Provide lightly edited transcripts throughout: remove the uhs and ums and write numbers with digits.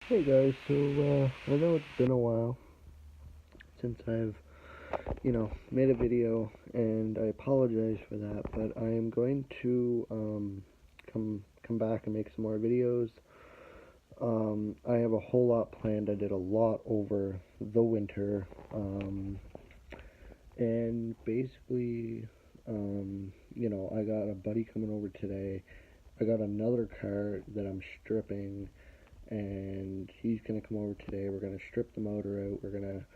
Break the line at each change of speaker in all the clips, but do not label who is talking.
Hey guys, so I know it's been a while since I've, made a video, and I apologize for that, but I am going to come back and make some more videos. I have a whole lot planned. I did a lot over the winter, and basically, I got a buddy coming over today. I got another car that I'm stripping, and he's gonna come over today. We're gonna strip the motor out. We're gonna,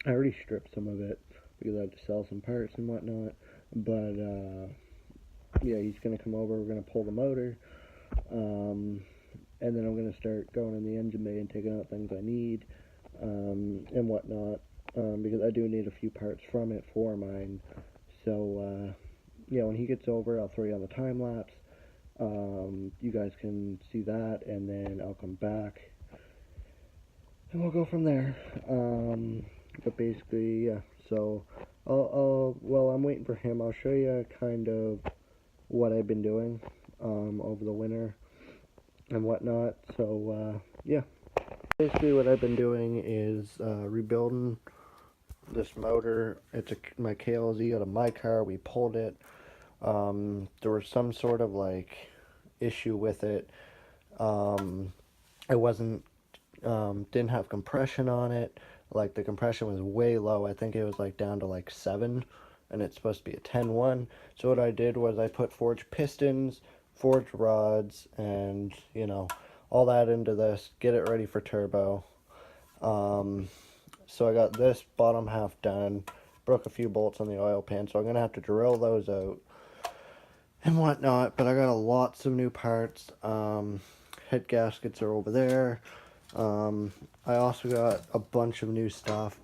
I already stripped some of it because I had to sell some parts and whatnot. But yeah, he's gonna come over. We're gonna pull the motor, and then I'm gonna start going in the engine bay and taking out things I need, and whatnot. Because I do need a few parts from it for mine. So yeah, when he gets over, I'll throw you on the time lapse. You guys can see that, and then I'll come back and we'll go from there. But basically, yeah. So well, I'm waiting for him. I'll show you kind of what I've been doing over the winter and whatnot. So yeah. Basically, what I've been doing is rebuilding this motor. It's my KLZ out of my car. We pulled it. There was some sort of issue with it. It wasn't didn't have compression on it. Like the compression was way low. I think it was down to 7, and it's supposed to be a 10-1. So what I did was I put forged pistons, forged rods, and all that into this, get it ready for turbo. So I got this bottom half done, broke a few bolts on the oil pan, so I'm gonna have to drill those out and whatnot. But I got lots of new parts. Head gaskets are over there. I also got a bunch of new stuff.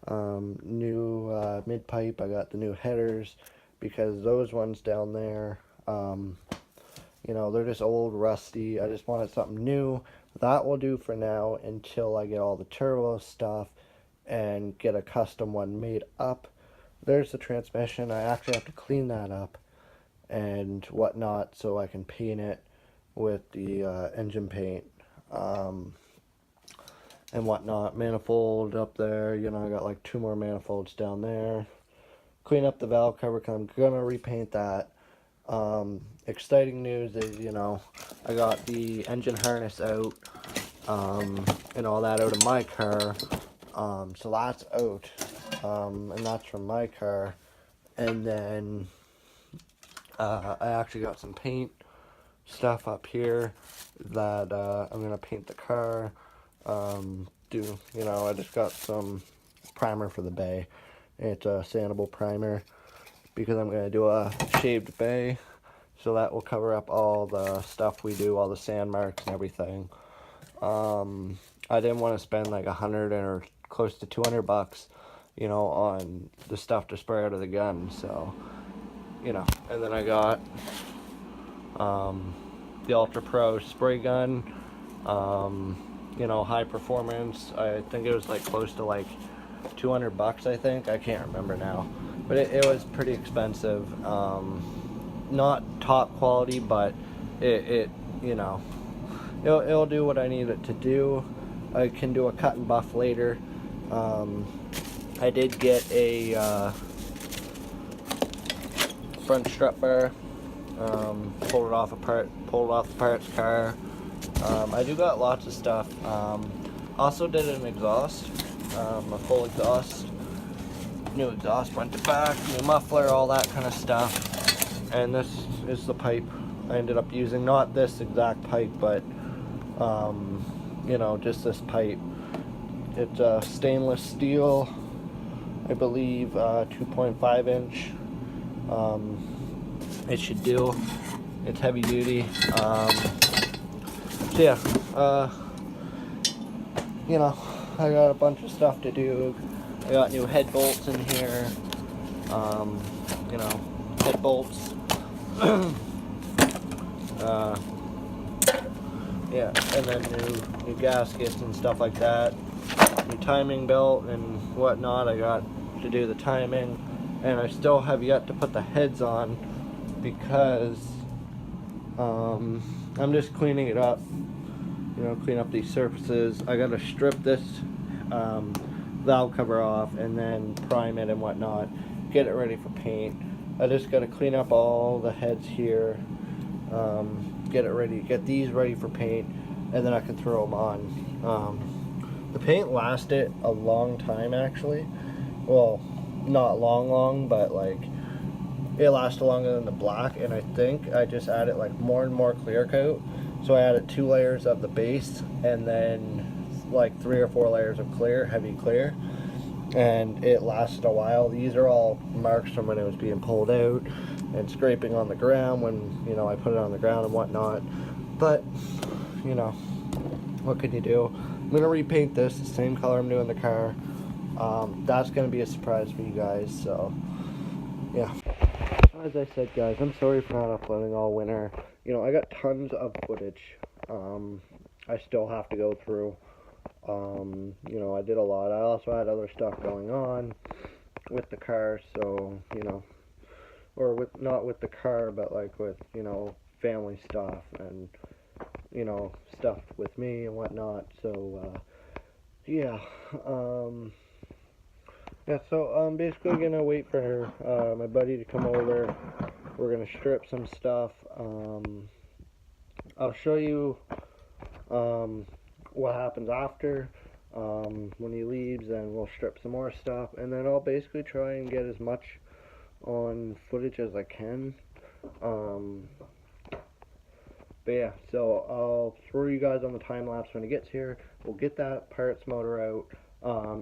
New mid pipe. I got the new headers because those ones down there, they're just old, rusty. I just wanted something new. That will do for now until I get all the turbo stuff and get a custom one made up. There's the transmission. I actually have to clean that up and whatnot so I can paint it with the engine paint and whatnot. Manifold up there, I got 2 more manifolds down there. Clean up the valve cover because I'm gonna repaint that. Exciting news is, I got the engine harness out and all that out of my car. So that's out, and that's from my car. And then I actually got some paint stuff up here that I'm gonna paint the car. I just got some primer for the bay. It's a sandable primer because I'm gonna do a shaved bay, so that will cover up all the stuff we do, all the sand marks and everything. I didn't want to spend 100 or close to $200, on the stuff to spray out of the gun. So, and then I got the Ultra Pro spray gun. High performance. I think it was close to $200. I think, I can't remember now, but it was pretty expensive. Not top quality, but it'll do what I need it to do. I can do a cut and buff later. I did get a front strut bar. Pulled it off the parts car. I do got lots of stuff. Also did an exhaust, a full exhaust, new exhaust front to back, new muffler, all that kind of stuff. And this is the pipe I ended up using. Not this exact pipe, but just this pipe. It's stainless steel, I believe, 2.5 inch. It should do. It's heavy duty. So yeah, I got a bunch of stuff to do. I got new head bolts in here. Head bolts. Yeah, and then new gaskets and stuff like that. New timing belt and whatnot. I got to do the timing, and I still have yet to put the heads on because I'm just cleaning it up you know, clean up these surfaces. I gotta strip this valve cover off and then prime it and whatnot, get it ready for paint. I just gotta clean up all the heads here, get it ready, get these ready for paint, and then I can throw them on. The paint lasted a long time actually. Well, not long, but like it lasted longer than the black, and I think I just added like more and more clear coat. So I added 2 layers of the base and then like 3 or 4 layers of clear, heavy clear, and it lasted a while. These are all marks from when it was being pulled out and scraping on the ground when, you know, I put it on the ground and whatnot. But, you know, what can you do? I'm gonna repaint this the same color I'm doing the car. That's gonna be a surprise for you guys, so yeah. As I said, guys, I'm sorry for not uploading all winter. You know, I got tons of footage I still have to go through. You know, I did a lot. I also had other stuff going on with the car, so, you know, or with, not with the car, but like with, you know, family stuff and, you know, stuff with me and whatnot. So, yeah, yeah, so I'm basically gonna wait for my buddy to come over. We're gonna strip some stuff. I'll show you what happens after. When he leaves, then we'll strip some more stuff, and then I'll basically try and get as much on footage as I can. But yeah, so I'll throw you guys on the time lapse when he gets here. We'll get that parts motor out.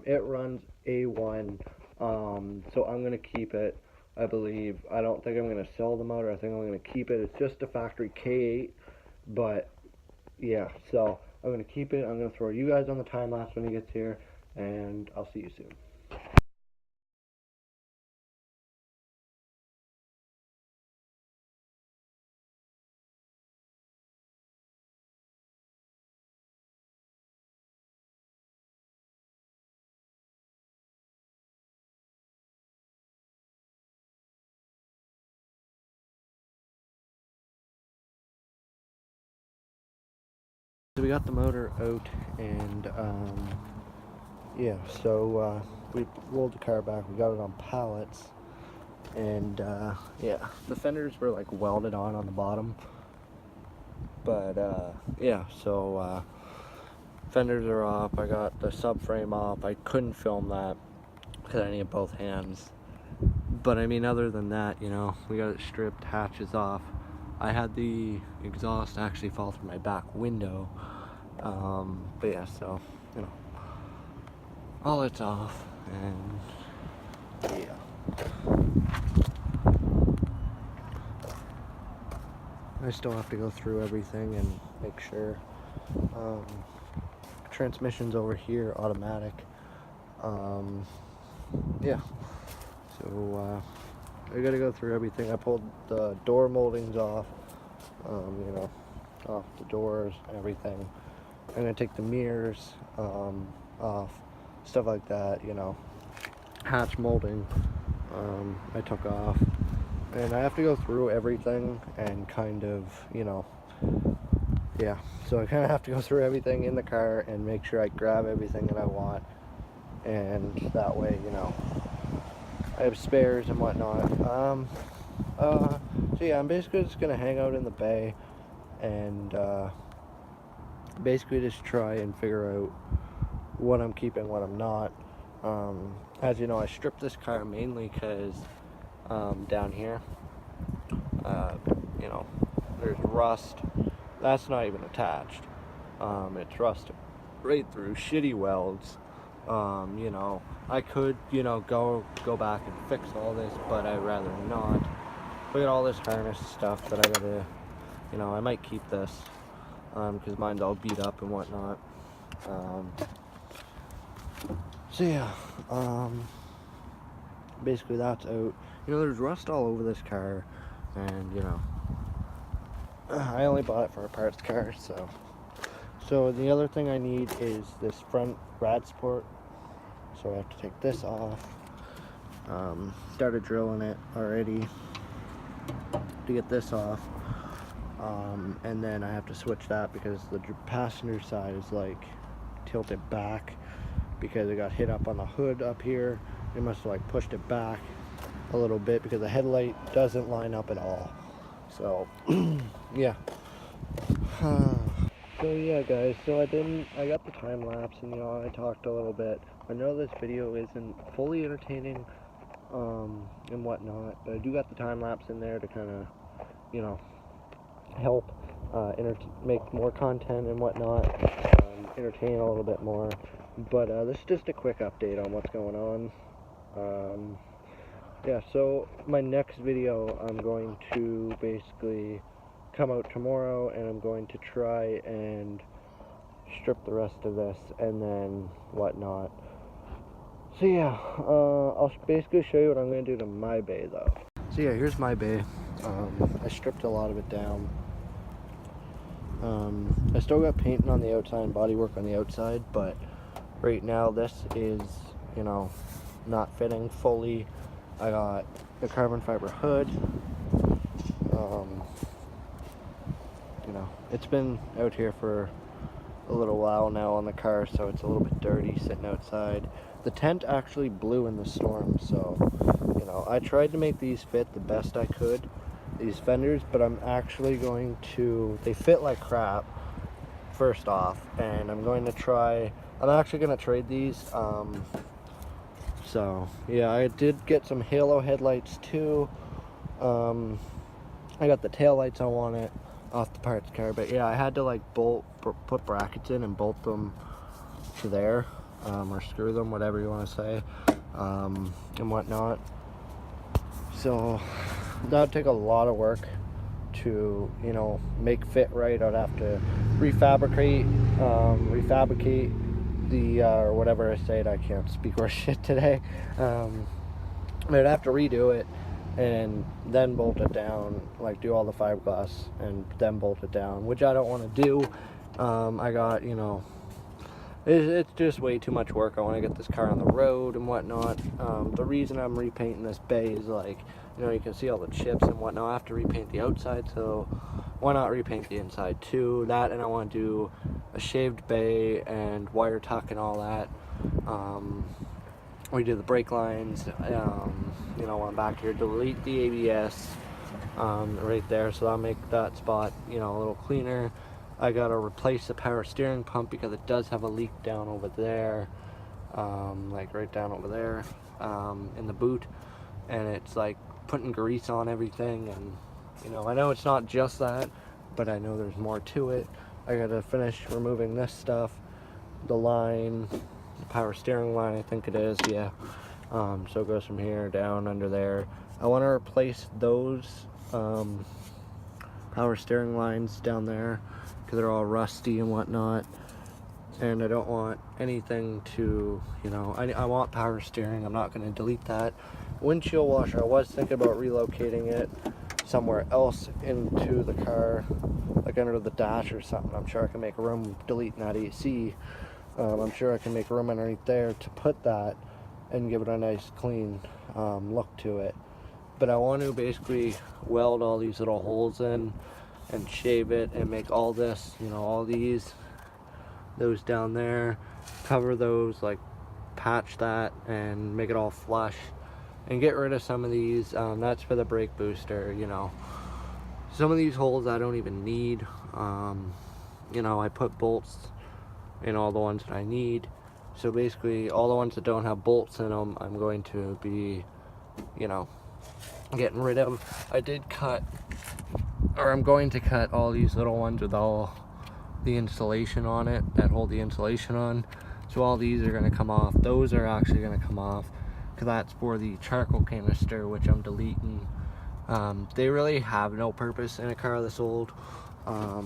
It runs A1, so I'm gonna keep it, I believe. I don't think I'm gonna sell the motor. I think I'm gonna keep it. It's just a factory K8, but yeah, so I'm gonna keep it. I'm gonna throw you guys on the time lapse when he gets here, and I'll see you soon. So we got the motor out, and yeah, so we rolled the car back. We got it on pallets, and yeah, the fenders were like welded on the bottom, but yeah, so fenders are off. I got the subframe off. I couldn't film that because I needed both hands, but I mean, other than that, you know, we got it stripped, hatches off. I had the exhaust actually fall through my back window, but yeah, so, you know, all it's off, and yeah, I still have to go through everything and make sure. Transmission's over here, automatic. Yeah, so I gotta go through everything. I pulled the door moldings off, you know, off the doors, everything. I'm gonna take the mirrors off, stuff like that, you know. Hatch molding, I took off, and I have to go through everything and kind of, you know, yeah, so I kind of have to go through everything in the car and make sure I grab everything that I want, and that way, you know, I have spares and whatnot. So yeah, I'm basically just gonna hang out in the bay and basically just try and figure out what I'm keeping, what I'm not. As you know, I stripped this car mainly because down here, you know, there's rust. That's not even attached. It's rust right through, shitty welds. You know, I could, you know, go back and fix all this, but I'd rather not. Look at all this harness stuff that I gotta, you know, I might keep this, because mine's all beat up and whatnot. So yeah, basically that's out. You know, there's rust all over this car, and, you know, I only bought it for a parts car, so. So the other thing I need is this front rad support. So I have to take this off. Started drilling it already to get this off. and then I have to switch that because the passenger side is like tilted back because it got hit up on the hood up here. It must have like pushed it back a little bit because the headlight doesn't line up at all. So yeah. So yeah guys, so I got the time lapse, and I talked a little bit. I know this video isn't fully entertaining and whatnot, but I do got the time lapse in there to kind of help make more content and whatnot, entertain a little bit more. But this is just a quick update on what's going on. Yeah, so my next video, I'm going to basically come out tomorrow, and I'm going to try and strip the rest of this and then whatnot. So yeah, I'll basically show you what I'm going to do to my bay though. So yeah, here's my bay. I stripped a lot of it down. I still got painting on the outside and bodywork on the outside, but right now this is, not fitting fully. I got the carbon fiber hood. It's been out here for a little while now on the car, so it's a little bit dirty sitting outside. The tent actually blew in the storm, so I tried to make these fit the best I could, these fenders, but I'm actually going to, they fit like crap first off, and I'm actually going to trade these. So yeah, I did get some halo headlights too. I got the tail lights I wanted off the parts car, but yeah, I had to put brackets in and bolt them to there, or screw them, whatever you want to say, and whatnot. So that would take a lot of work to make fit right. I'd have to refabricate the or whatever I said. I can't speak worth shit today. I'd have to redo it and then bolt it down, like do all the fiberglass and then bolt it down, which I don't want to do. I got, it's just way too much work. I want to get this car on the road and whatnot. The reason I'm repainting this bay is you can see all the chips and whatnot. I have to repaint the outside, so why not repaint the inside too? That, and I want to do a shaved bay and wire tuck and all that. We do the brake lines, when I'm back here, delete the ABS right there, so that'll make that spot a little cleaner. I gotta replace the power steering pump because it does have a leak down over there, like right down over there in the boot, and it's like putting grease on everything. And I know it's not just that, but I know there's more to it. I gotta finish removing this stuff, the line, the power steering line, I think it is, yeah. So it goes from here down under there. I want to replace those power steering lines down there because they're all rusty and whatnot, and I don't want anything to, I want power steering. I'm not going to delete that. Windshield washer, I was thinking about relocating it somewhere else into the car, like under the dash or something. I'm sure I can make room deleting that AC. I'm sure I can make room underneath there to put that and give it a nice clean look to it. But I want to basically weld all these little holes in and shave it and make all this, all those down there, cover those, like patch that and make it all flush and get rid of some of these. That's for the brake booster. Some of these holes I don't even need. I put bolts in all the ones that I need. So basically all the ones that don't have bolts in them, I'm going to be, getting rid of. I'm going to cut all these little ones with all the insulation on it, that hold the insulation on. So all these are going to come off. Those are actually going to come off because that's for the charcoal canister, which I'm deleting. They really have no purpose in a car this old. I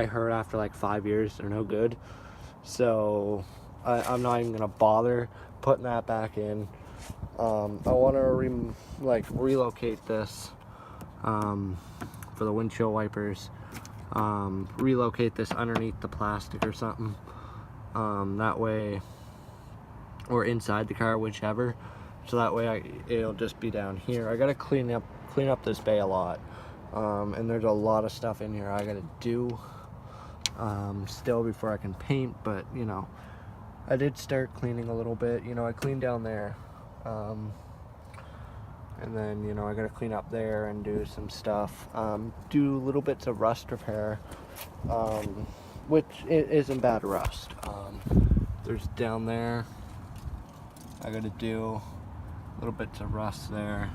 heard after like 5 years they're no good, so I'm not even gonna bother putting that back in. I want to relocate this for the windshield wipers. Relocate this underneath the plastic or something. That way, or inside the car, whichever. So that way it'll just be down here. I gotta clean up this bay a lot. And there's a lot of stuff in here I gotta do still before I can paint, but you know, I did start cleaning a little bit. You know, I cleaned down there, and then, you know, I gotta clean up there and do some stuff, do little bits of rust repair, which isn't bad rust. There's down there, I gotta do little bits of rust there,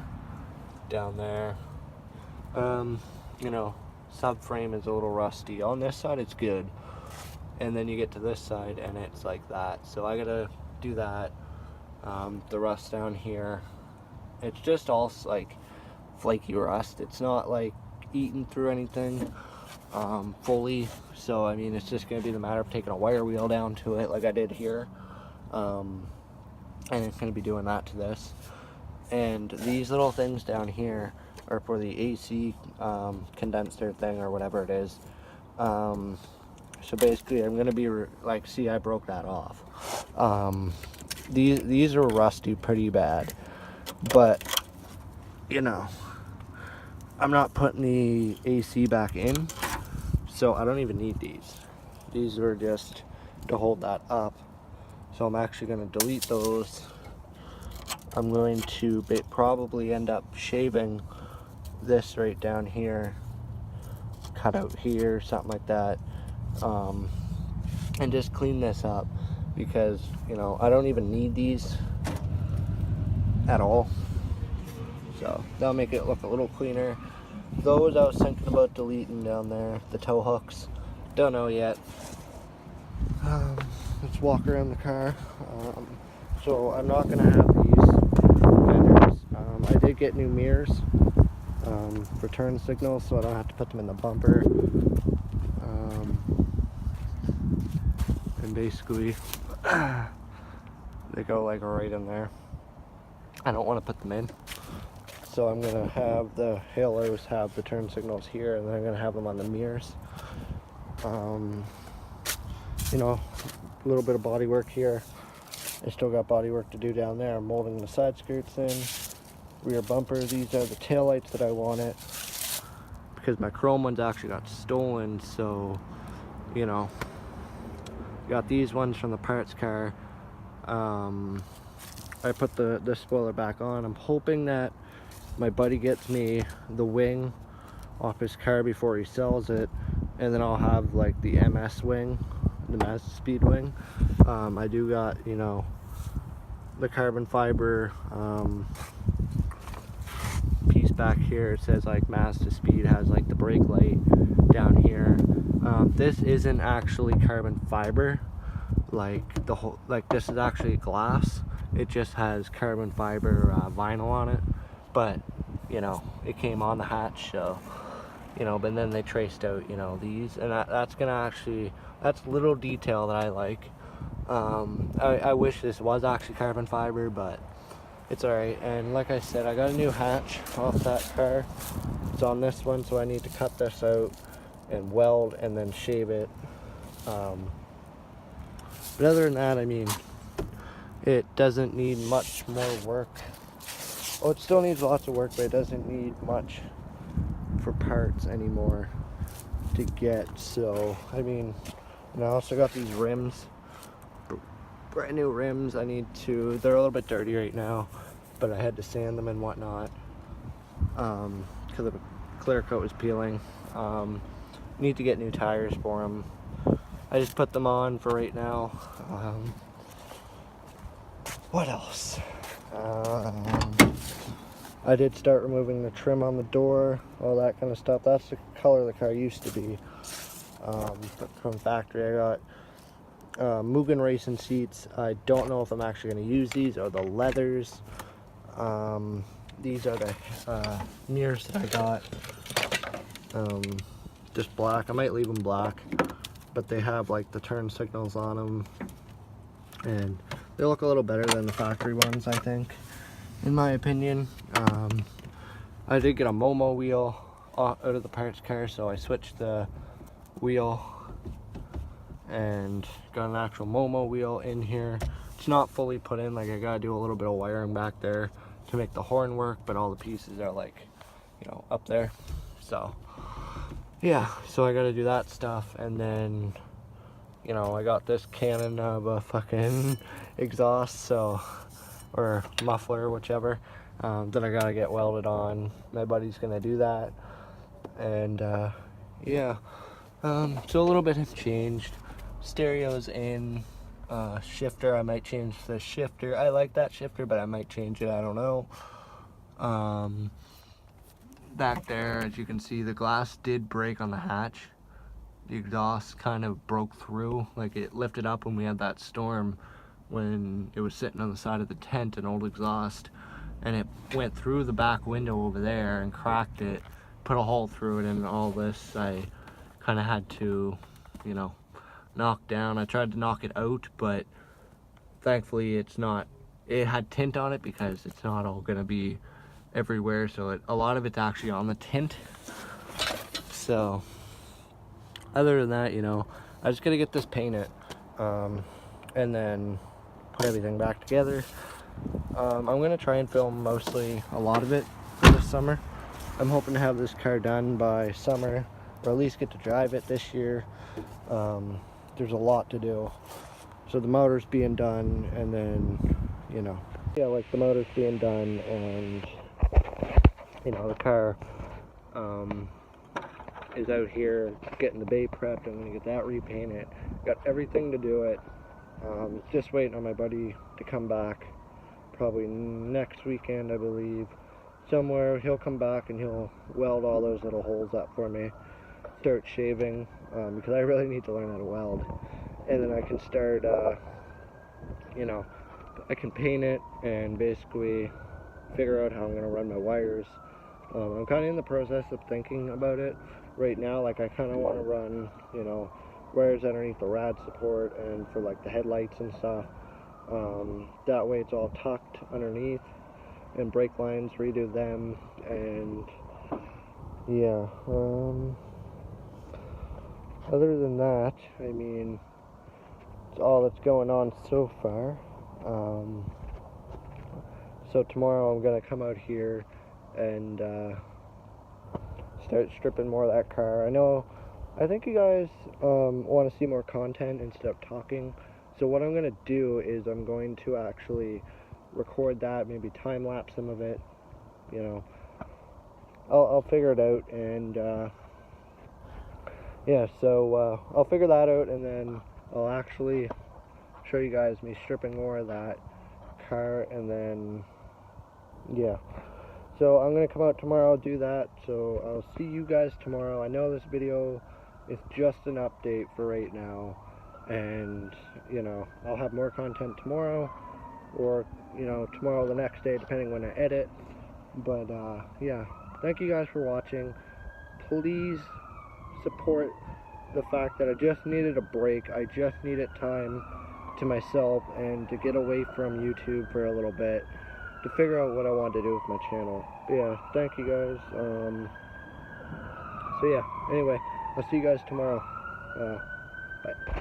down there. You know, subframe is a little rusty. On this side it's good, and then you get to this side and it's like that. So I gotta do that. The rust down here, it's just all like flaky rust. It's not like eaten through anything fully. So I mean, it's just gonna be the matter of taking a wire wheel down to it like I did here, and it's gonna be doing that to this. And these little things down here are for the AC condenser thing or whatever it is. So basically I'm gonna be like, see, I broke that off. These are rusty pretty bad, but you know, I'm not putting the AC back in, so I don't even need these. These are just to hold that up. So I'm actually gonna delete those. I'm going to probably end up shaving this right down here, cut out here, something like that, and just clean this up, because, you know, I don't even need these at all. So that'll make it look a little cleaner. Those I was thinking about deleting down there, the tow hooks. Don't know yet. Let's walk around the car. So I'm not gonna have these fenders. I did get new mirrors for turn signals, so I don't have to put them in the bumper. And basically, they go like right in there. I don't want to put them in, so I'm gonna have the halos have the turn signals here, and then I'm gonna have them on the mirrors. You know, a little bit of body work here. I still got body work to do down there. I'm molding the side skirts in, rear bumper. These are the taillights that I wanted, because my chrome ones actually got stolen. So, you know, got these ones from the parts car. I put the spoiler back on. I'm hoping that my buddy gets me the wing off his car before he sells it, and then I'll have like the MS wing, the Mazda Speed wing. I do got, you know, the carbon fiber piece back here. It says like Mazda Speed, has like the brake light down here. This isn't actually carbon fiber, like the whole, like this is actually glass. It just has carbon fiber vinyl on it, but you know, it came on the hatch, so you know. But then they traced out, you know, these, and that's gonna actually, that's little detail that I like. I wish this was actually carbon fiber, but it's alright. And like I said, I got a new hatch off that car. It's on this one, so I need to cut this out and weld and then shave it. But other than that, I mean, it doesn't need much more work. Oh, it still needs lots of work, but it doesn't need much for parts anymore to get. So, I mean, and I also got these rims, brand new rims. I need to, they're a little bit dirty right now, but I had to sand them and whatnot, because the clear coat was peeling. Need to get new tires for them. I just put them on for right now. What else? I did start removing the trim on the door, all that kind of stuff. That's the color the car used to be. From factory, I got Mugen racing seats. I don't know if I'm actually going to use these, or the leathers. These are the mirrors that I got. Just black. I might leave them black, but they have like the turn signals on them, and they look a little better than the factory ones, I think, in my opinion. I did get a Momo wheel out of the parts car, so I switched the wheel and got an actual Momo wheel in here. It's not fully put in, like I gotta do a little bit of wiring back there to make the horn work, but all the pieces are like, you know, up there. So yeah, so I gotta do that stuff, and then, you know, I got this cannon of a fucking exhaust, so, or muffler, whichever, that I gotta get welded on. My buddy's gonna do that, and yeah, so a little bit has changed. Stereo's in, shifter, I might change the shifter. I like that shifter, but I might change it, I don't know. Back there, as you can see, the glass did break on the hatch. The exhaust kind of broke through, like it lifted up when we had that storm, when it was sitting on the side of the tent, an old exhaust, and it went through the back window over there and cracked it, put a hole through it, and all this I kind of had to, you know, knock down. I tried to knock it out, but thankfully it had tint on it, because it's not all gonna be everywhere, so a lot of it's actually on the tint. So other than that, you know, I just gotta get this painted, and then put everything back together. I'm gonna try and film mostly a lot of it for this summer. I'm hoping to have this car done by summer, or at least get to drive it this year. There's a lot to do. So the motor's being done, and then, you know, yeah, like the motor's being done, and, you know, the car is out here getting the bay prepped. I'm gonna get that repainted. Got everything to do it. Just waiting on my buddy to come back, probably next weekend, I believe. Somewhere he'll come back and he'll weld all those little holes up for me, start shaving, because I really need to learn how to weld, and then I can start, you know, I can paint it and basically figure out how I'm gonna run my wires. I'm kind of in the process of thinking about it right now. Like, I kind of want to run, you know, wires underneath the rad support and for like the headlights and stuff. That way it's all tucked underneath, and brake lines, redo them, and yeah. Other than that, I mean, it's all that's going on so far. So tomorrow I'm gonna come out here and start stripping more of that car. I think you guys want to see more content instead of talking. So what I'm going to do is I'm going to actually record that, maybe time lapse some of it. You know, I'll figure it out, and yeah. So I'll figure that out, and then I'll actually show you guys me stripping more of that car, and then yeah. So I'm going to come out tomorrow, do that, so I'll see you guys tomorrow. I know this video is just an update for right now, and, you know, I'll have more content tomorrow, or, you know, tomorrow or the next day, depending when I edit. But, yeah, thank you guys for watching. Please support the fact that I just needed a break. I just needed time to myself and to get away from YouTube for a little bit, to figure out what I want to do with my channel. But yeah, thank you guys. So yeah, anyway, I'll see you guys tomorrow. Bye.